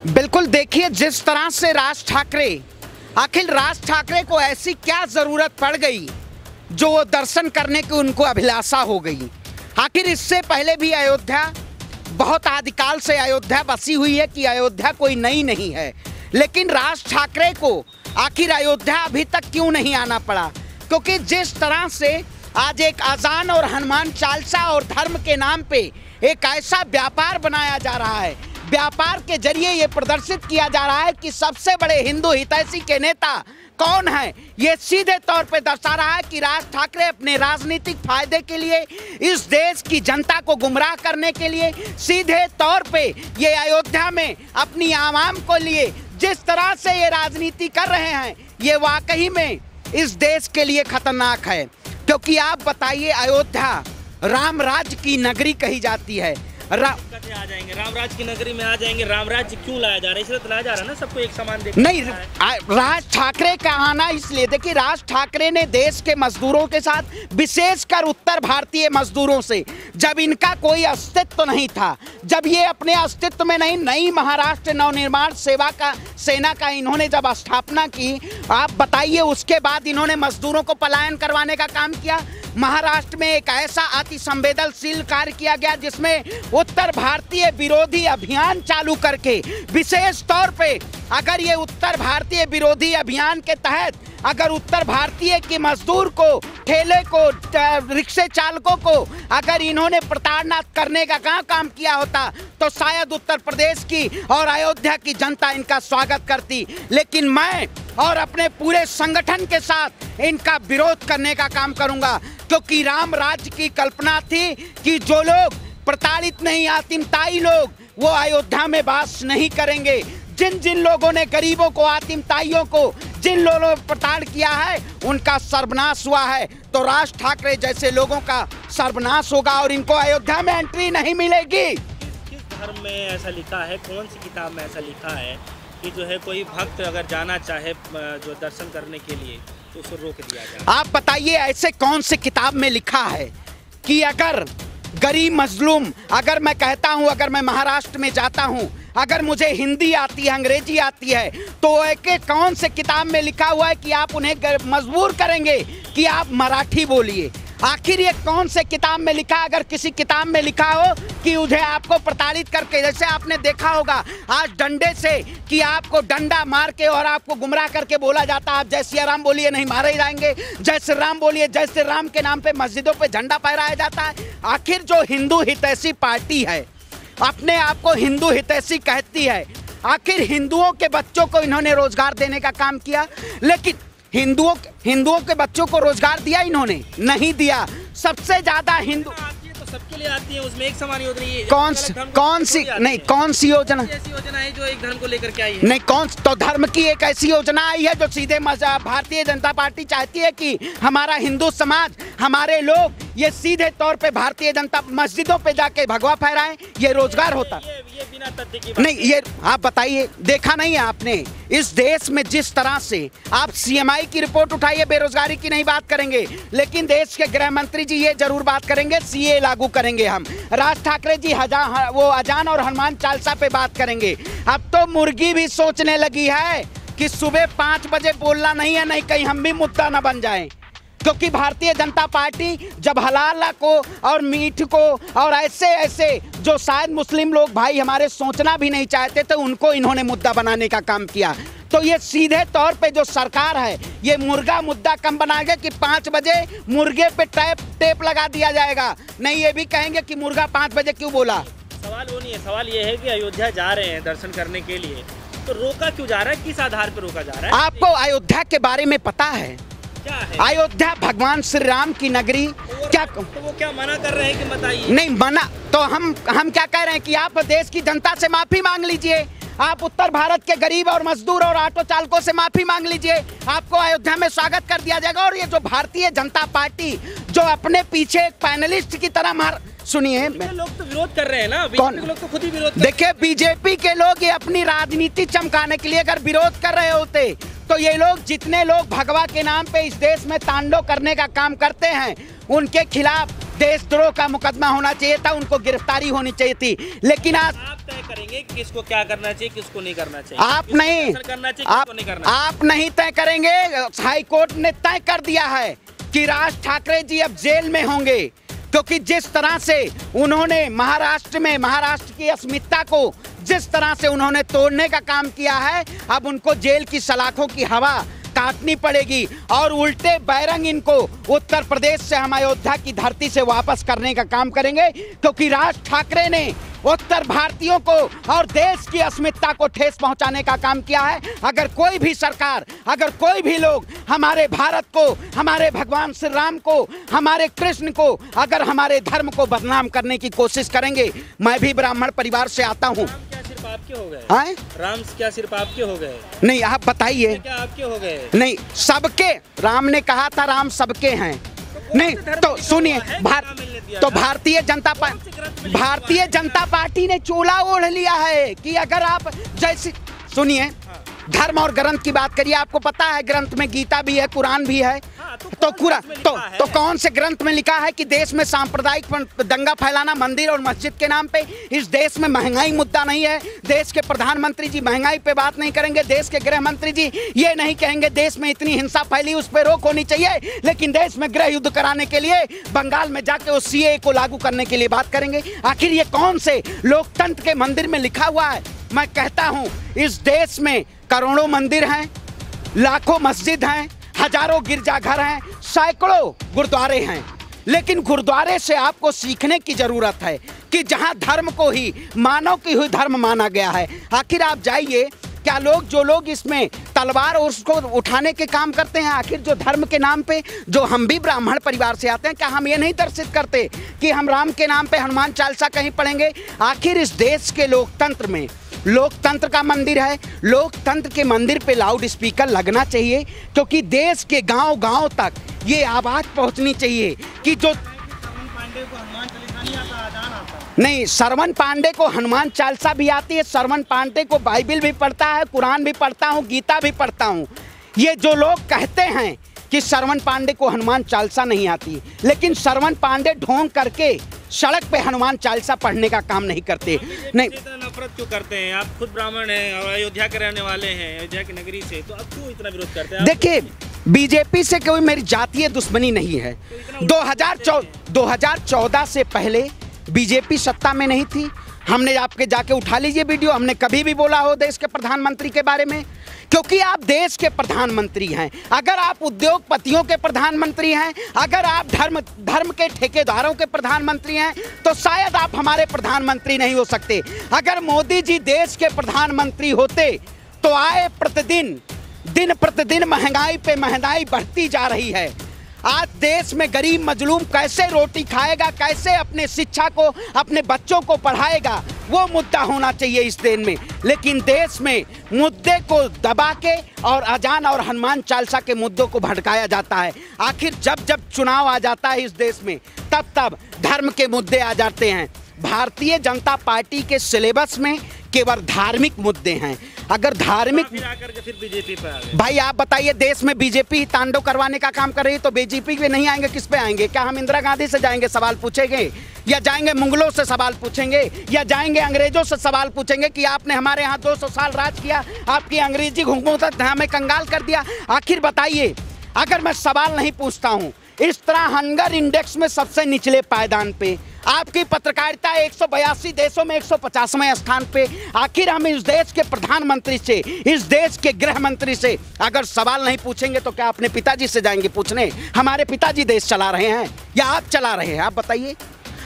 बिल्कुल, देखिए जिस तरह से राज ठाकरे, आखिर राज ठाकरे को ऐसी क्या जरूरत पड़ गई जो वो दर्शन करने की उनको अभिलाषा हो गई। आखिर इससे पहले भी अयोध्या, बहुत आदिकाल से अयोध्या बसी हुई है कि अयोध्या कोई नई नहीं है, लेकिन राज ठाकरे को आखिर अयोध्या अभी तक क्यों नहीं आना पड़ा? क्योंकि जिस तरह से आज एक अजान और हनुमान चालीसा और धर्म के नाम पे एक ऐसा व्यापार बनाया जा रहा है, व्यापार के जरिए ये प्रदर्शित किया जा रहा है कि सबसे बड़े हिंदू हितैषी के नेता कौन है। ये सीधे तौर पे दर्शा रहा है कि राज ठाकरे अपने राजनीतिक फायदे के लिए, इस देश की जनता को गुमराह करने के लिए, सीधे तौर पे ये अयोध्या में अपनी आवाम को लिए जिस तरह से ये राजनीति कर रहे हैं, ये वाकई में इस देश के लिए खतरनाक है। क्योंकि आप बताइए, अयोध्या राम राज्य की नगरी कही जाती है। आ जाएंगे राम राज्य की नगरी में, आ जाएंगे। राम राज्य क्यों लाया जा रहा है? इसलिए तो लाया जा रहा है ना, सबको एक समान देखना नहीं, राज ठाकरे का आना इसलिए, देखिए राज ठाकरे ने देश के मजदूरों के साथ, विशेषकर उत्तर भारतीय मजदूरों से, जब इनका कोई अस्तित्व नहीं था, जब ये अपने अस्तित्व में नहीं, नई महाराष्ट्र नवनिर्माण सेना का इन्होंने जब स्थापना की, आप बताइए उसके बाद इन्होंने मजदूरों को पलायन करवाने का काम किया। महाराष्ट्र में एक ऐसा अति संवेदनशील कार्य किया गया जिसमें उत्तर भारतीय विरोधी अभियान चालू करके, विशेष तौर पे अगर ये उत्तर भारतीय विरोधी अभियान के तहत अगर उत्तर भारतीय की मजदूर को, ठेले को, रिक्शे चालकों को अगर इन्होंने प्रताड़ना करने का काम किया होता तो शायद उत्तर प्रदेश की और अयोध्या की जनता इनका स्वागत करती। लेकिन मैं और अपने पूरे संगठन के साथ इनका विरोध करने का काम करूंगा, क्योंकि राम राज्य की कल्पना थी कि जो लोग प्रताड़ित नहीं, आतिमताई लोग, वो अयोध्या में वास नहीं करेंगे। जिन जिन लोगों ने गरीबों को, आतिमताइयों को, जिन लोगों ने प्रताड़ किया है, उनका सर्वनाश हुआ है। तो राज ठाकरे जैसे लोगों का सर्वनाश होगा और इनको अयोध्या में एंट्री नहीं मिलेगी। किस धर्म में ऐसा लिखा है, कौन सी किताब में ऐसा लिखा है कि जो है कोई भक्त अगर जाना चाहे जो दर्शन करने के लिए तो उसे रोक दिया जाए? आप बताइए ऐसे कौन सी किताब में लिखा है कि अगर गरीब मजलूम, अगर मैं कहता हूं, अगर मैं महाराष्ट्र में जाता हूं, अगर मुझे हिंदी आती है, अंग्रेजी आती है, तो एक कौन से किताब में लिखा हुआ है कि आप उन्हें मजबूर करेंगे कि आप मराठी बोलिए? आखिर ये कौन से किताब में लिखा? अगर किसी किताब में लिखा हो कि मुझे आपको प्रताड़ित करके, जैसे आपने देखा होगा आज डंडे से कि आपको डंडा मार के और आपको गुमराह करके बोला जाता है आप जय सिया राम बोलिए, नहीं मारे जाएंगे, जय श्री राम बोलिए, जय श्री राम के नाम पे मस्जिदों पे झंडा फहराया जाता है। आखिर जो हिंदू हितैषी पार्टी है, अपने आप को हिंदू हितैषी कहती है, आखिर हिंदुओं के बच्चों को इन्होंने रोजगार देने का काम किया, लेकिन हिंदुओं के बच्चों को रोजगार दिया इन्होंने? नहीं दिया। सबसे ज्यादा हिंदू तो सबके लिए आती है, उसमें एक समान योजना कौन सी योजना? ऐसी योजना है जो एक धर्म को लेकर के आई है? नहीं, तो धर्म की एक ऐसी योजना आई है जो सीधे भारतीय जनता पार्टी चाहती है कि हमारा हिंदू समाज, हमारे लोग ये सीधे तौर पे भारतीय जनता मस्जिदों पे जाके भगवा फहराएं, ये रोजगार होता? ये बिना तथ्य की नहीं, ये आप बताइए, देखा नहीं है आपने इस देश में जिस तरह से आप सीएमआई की रिपोर्ट उठाइए, बेरोजगारी की नहीं बात करेंगे, लेकिन देश के गृह मंत्री जी ये जरूर बात करेंगे सीए लागू करेंगे हम। राज ठाकरे जी वो अजान और हनुमान चालीसा पे बात करेंगे। अब तो मुर्गी भी सोचने लगी है कि सुबह 5 बजे बोलना नहीं है, नहीं कहीं हम भी मुद्दा न बन जाएं। क्योंकि भारतीय जनता पार्टी जब हलाला को और मीठ को और ऐसे जो शायद मुस्लिम लोग भाई हमारे सोचना भी नहीं चाहते थे, उनको इन्होंने मुद्दा बनाने का काम किया। तो ये सीधे तौर पे जो सरकार है, ये मुर्गा मुद्दा कम बनाएगा कि 5 बजे मुर्गे पे टेप लगा दिया जाएगा। नहीं, ये भी कहेंगे कि मुर्गा 5 बजे क्यों बोला। सवाल वो नहीं है, सवाल ये है कि अयोध्या जा रहे हैं दर्शन करने के लिए, तो रोका क्यों जा रहा है? किस आधार पर रोका जा रहा है? आपको अयोध्या के बारे में पता है? क्या है? अयोध्या भगवान श्री राम की नगरी। क्या तो वो क्या मना कर रहे हैं कि बताइए? नहीं मना, तो हम क्या कह रहे हैं कि आप देश की जनता से माफी मांग लीजिए, आप उत्तर भारत के गरीब और मजदूर और ऑटो चालकों से माफी मांग लीजिए, आपको अयोध्या में स्वागत कर दिया जाएगा। और ये जो भारतीय जनता पार्टी जो अपने पीछे एक पैनलिस्ट की तरह सुनिए, लोग तो विरोध कर रहे हैं ना, बीजेपी के लोग तो खुद ही विरोध। देखिए, बीजेपी के लोग ये अपनी राजनीति चमकाने के लिए अगर विरोध कर रहे होते तो ये लोग, जितने लोग भगवा के नाम पे इस देश में तांडव करने का काम करते हैं, उनके खिलाफ देशद्रोह का मुकदमा होना चाहिए था, उनको गिरफ्तारी होनी चाहिए थी। लेकिन आज आप तय करेंगे कि किसको क्या करना चाहिए, किसको नहीं करना चाहिए। आप नहीं करना चाहिए, किसको नहीं करना चाहिए। आप नहीं तय करेंगे। हाई कोर्ट ने तय कर दिया है कि राज ठाकरे जी अब जेल में होंगे, क्योंकि जिस तरह से उन्होंने महाराष्ट्र की अस्मिता को जिस तरह से उन्होंने तोड़ने का काम किया है, अब उनको जेल की सलाखों की हवा काटनी पड़ेगी और उल्टे बैरंग इनको उत्तर प्रदेश से हम अयोध्या की धरती से वापस करने का काम करेंगे, क्योंकि राज ठाकरे ने उत्तर भारतीयों को और देश की अस्मिता को ठेस पहुंचाने का काम किया है। अगर कोई भी सरकार, अगर कोई भी लोग हमारे भारत को, हमारे भगवान श्री राम को, हमारे कृष्ण को, अगर हमारे धर्म को बदनाम करने की कोशिश करेंगे, मैं भी ब्राह्मण परिवार से आता हूँ। आपके हो गए हैं? राम क्या सिर्फ आपके हो गए? नहीं, आप बताइए। क्या आपके हो गए? नहीं, सबके। राम ने कहा था राम सबके हैं। नहीं तो सुनिए, भारतीय जनता पार्टी ने चोला ओढ़ लिया है कि अगर आप जैसे सुनिए, धर्म और ग्रंथ की बात करिए। आपको पता है ग्रंथ में गीता भी है, कुरान भी है। तो कौन से ग्रंथ में लिखा है कि देश में सांप्रदायिक दंगा फैलाना मंदिर और मस्जिद के नाम पे? इस देश में महंगाई मुद्दा नहीं है। देश के प्रधानमंत्री जी महंगाई पे बात नहीं करेंगे। देश के गृह मंत्री जी ये नहीं कहेंगे देश में इतनी हिंसा फैली, उस पर रोक होनी चाहिए। लेकिन देश में गृह युद्ध कराने के लिए बंगाल में जाके उस CAA को लागू करने के लिए बात करेंगे। आखिर ये कौन से लोकतंत्र के मंदिर में लिखा हुआ है? मैं कहता हूँ इस देश में करोड़ों मंदिर हैं, लाखों मस्जिद हैं, हजारों गिरजाघर हैं, सैकड़ों गुरुद्वारे हैं। लेकिन गुरुद्वारे से आपको सीखने की जरूरत है कि जहां धर्म को ही मानव की हुई धर्म माना गया है। आखिर आप जाइए, क्या जो लोग इसमें तलवार और उसको उठाने के काम करते हैं, आखिर जो धर्म के नाम पे, जो हम भी ब्राह्मण परिवार से आते हैं, क्या हम ये नहीं दर्शित करते कि हम राम के नाम पे हनुमान चालीसा कहीं पढ़ेंगे? आखिर इस देश के लोकतंत्र में, लोकतंत्र का मंदिर है, लोकतंत्र के मंदिर पे लाउड स्पीकर लगना चाहिए, क्योंकि देश के गांव-गांव तक ये आवाज पहुंचनी चाहिए कि जो नहीं, श्रवण पांडे को हनुमान चालीसा भी आती है, श्रवण पांडे को बाइबिल भी पढ़ता है, कुरान भी पढ़ता हूँ, गीता भी पढ़ता हूँ। ये जो लोग कहते हैं कि श्रवण पांडे को हनुमान चालीसा नहीं आती, लेकिन श्रवण पांडे ढोंग करके सड़क पे हनुमान चालीसा पढ़ने का काम नहीं करते। नहीं, नफरत क्यों करते हैं? आप खुद ब्राह्मण हैं और अयोध्या के रहने वाले हैं, अयोध्या की नगरी से, तो आप क्यों इतना विरोध करते हैं? देखिए, बीजेपी से कोई मेरी जातीय दुश्मनी नहीं है। 2014 से पहले बीजेपी सत्ता में नहीं थी। हमने आपके जाके उठा लीजिए वीडियो, हमने कभी भी बोला हो देश के प्रधानमंत्री के बारे में, क्योंकि आप देश के प्रधानमंत्री हैं। अगर आप उद्योगपतियों के प्रधानमंत्री हैं, अगर आप धर्म के ठेकेदारों के प्रधानमंत्री हैं, तो शायद आप हमारे प्रधानमंत्री नहीं हो सकते। अगर मोदी जी देश के प्रधानमंत्री होते तो आए दिन प्रतिदिन महंगाई पे महंगाई बढ़ती जा रही है। आज देश में गरीब मजलूम कैसे रोटी खाएगा, कैसे अपने शिक्षा को, अपने बच्चों को पढ़ाएगा, वो मुद्दा होना चाहिए इस देश में। लेकिन देश में मुद्दे को दबा के और अजान और हनुमान चालीसा के मुद्दों को भड़काया जाता है। आखिर जब चुनाव आ जाता है इस देश में, तब धर्म के मुद्दे आ जाते हैं। भारतीय जनता पार्टी के सिलेबस में केवल धार्मिक मुद्दे हैं। अगर धार्मिक फिर बीजेपी पे आ गए। भाई आप बताइए, देश में बीजेपी तांडव करवाने का काम कर रही है, तो बीजेपी पे नहीं आएंगे, किस पे आएंगे? क्या हम इंदिरा गांधी से जाएंगे सवाल पूछेंगे, या जाएंगे मुगलों से सवाल पूछेंगे, या जाएंगे अंग्रेजों से सवाल पूछेंगे कि आपने हमारे यहाँ 200 साल राज किया, आपकी अंग्रेजी हुकूमत हमें कंगाल कर दिया? आखिर बताइए, अगर मैं सवाल नहीं पूछता हूँ, इस तरह हंगर इंडेक्स में सबसे निचले पायदान पे, आपकी पत्रकारिता 182 देशों में 150वें स्थान पे, आखिर हम इस देश के प्रधानमंत्री से, इस देश के गृह मंत्री से अगर सवाल नहीं पूछेंगे तो क्या अपने पिताजी से जाएंगे पूछने? हमारे पिताजी देश चला रहे हैं या आप चला रहे हैं? आप बताइए।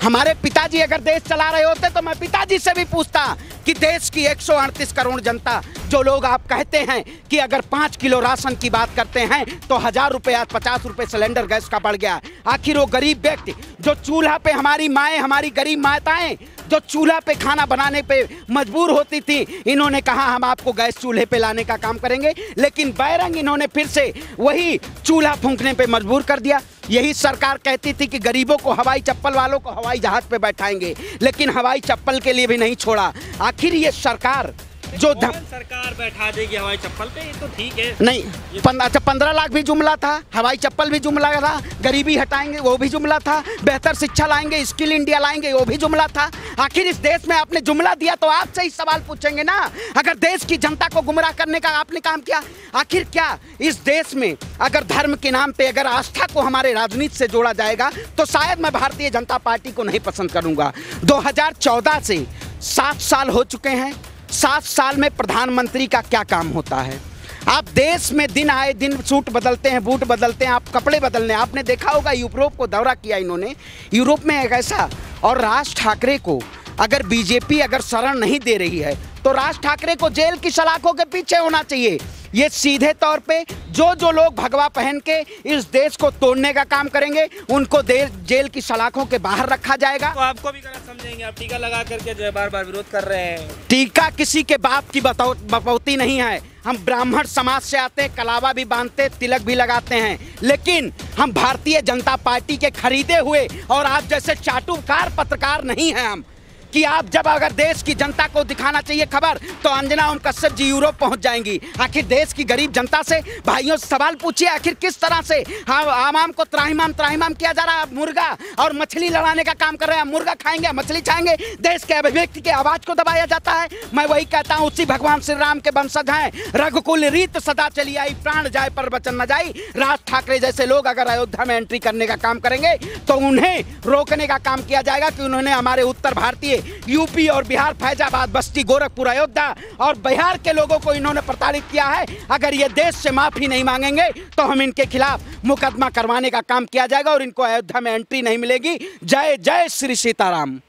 हमारे पिताजी अगर देश चला रहे होते तो मैं पिताजी से भी पूछता कि देश की 138 करोड़ जनता, जो लोग आप कहते हैं कि अगर 5 किलो राशन की बात करते हैं तो 1000 रुपये, आज 50 रुपये सिलेंडर गैस का बढ़ गया। आखिर वो गरीब व्यक्ति जो चूल्हा पे, हमारी माएँ, हमारी गरीब माताएं जो चूल्हा पे खाना बनाने पे मजबूर होती थी, इन्होंने कहा हम आपको गैस चूल्हे पे लाने का काम करेंगे, लेकिन बैरंग इन्होंने फिर से वही चूल्हा फूंकने पे मजबूर कर दिया। यही सरकार कहती थी कि गरीबों को, हवाई चप्पल वालों को हवाई जहाज पे बैठाएंगे, लेकिन हवाई चप्पल के लिए भी नहीं छोड़ा। आखिर ये सरकार जो सरकार बैठा देगी हवाई चप्पल पे, ये तो ठीक है। नहीं, 15 लाख भी जुमला था, हवाई चप्पल भी जुमला था, गरीबी हटाएंगे वो भी जुमला था, बेहतर शिक्षा लाएंगे, स्किल इंडिया लाएंगे वो भी जुमला था। आखिर इस देश में आपने जुमला दिया तो आपसे ही सवाल पूछेंगे ना। अगर देश की जनता को गुमराह करने का आपने काम किया, आखिर क्या इस देश में अगर धर्म के नाम पे अगर आस्था को हमारे राजनीति से जोड़ा जाएगा तो शायद मैं भारतीय जनता पार्टी को नहीं पसंद करूंगा। 2014 से 7 साल हो चुके हैं। 7 साल में प्रधानमंत्री का क्या काम होता है? आप देश में दिन आए दिन सूट बदलते हैं, बूट बदलते हैं, आप कपड़े बदलने। आपने देखा होगा यूरोप को दौरा किया इन्होंने, यूरोप में एक ऐसा। और राज ठाकरे को अगर बीजेपी अगर शरण नहीं दे रही है तो राज ठाकरे को जेल की सलाखों के पीछे होना चाहिए। ये सीधे तौर पे जो लोग भगवा पहन के इस देश को तोड़ने का काम करेंगे उनको जेल की सलाखों के बाहर रखा जाएगा। तो आपको भी गलत समझेंगे, आप टीका लगा करके जो है बार-बार विरोध कर रहे हैं। टीका किसी के बाप की बपौती नहीं है। हम ब्राह्मण समाज से आते हैं, कलावा भी बांधते, तिलक भी लगाते हैं, लेकिन हम भारतीय जनता पार्टी के खरीदे हुए और आप जैसे चाटुकार पत्रकार नहीं हैं हम, कि आप जब अगर देश की जनता को दिखाना चाहिए खबर तो अंजना ओम कश्यप जी यूरोप पहुंच जाएंगी। आखिर देश की गरीब जनता से भाइयों सवाल पूछिए, आखिर किस तरह से आवाम को त्राहिमाम किया जा रहा है। मुर्गा और मछली लड़ाने का काम कर रहे हैं, मुर्गा खाएंगे मछली खाएंगे, देश के अभिव्यक्ति के आवाज को दबाया जाता है। मैं वही कहता हूँ, उसी भगवान श्री राम के वंशज हैं, रघुकुल रीत सदा चली आई, प्राण जाए पर वचन न जाई। राज ठाकरे जैसे लोग अगर अयोध्या में एंट्री करने का काम करेंगे तो उन्हें रोकने का काम किया जाएगा, कि उन्होंने हमारे उत्तर भारतीय यूपी और बिहार, फैजाबाद, बस्ती, गोरखपुर, अयोध्या और बिहार के लोगों को इन्होंने प्रताड़ित किया है। अगर ये देश से माफी नहीं मांगेंगे तो हम इनके खिलाफ मुकदमा करवाने का काम किया जाएगा और इनको अयोध्या में एंट्री नहीं मिलेगी। जय जय श्री सीताराम।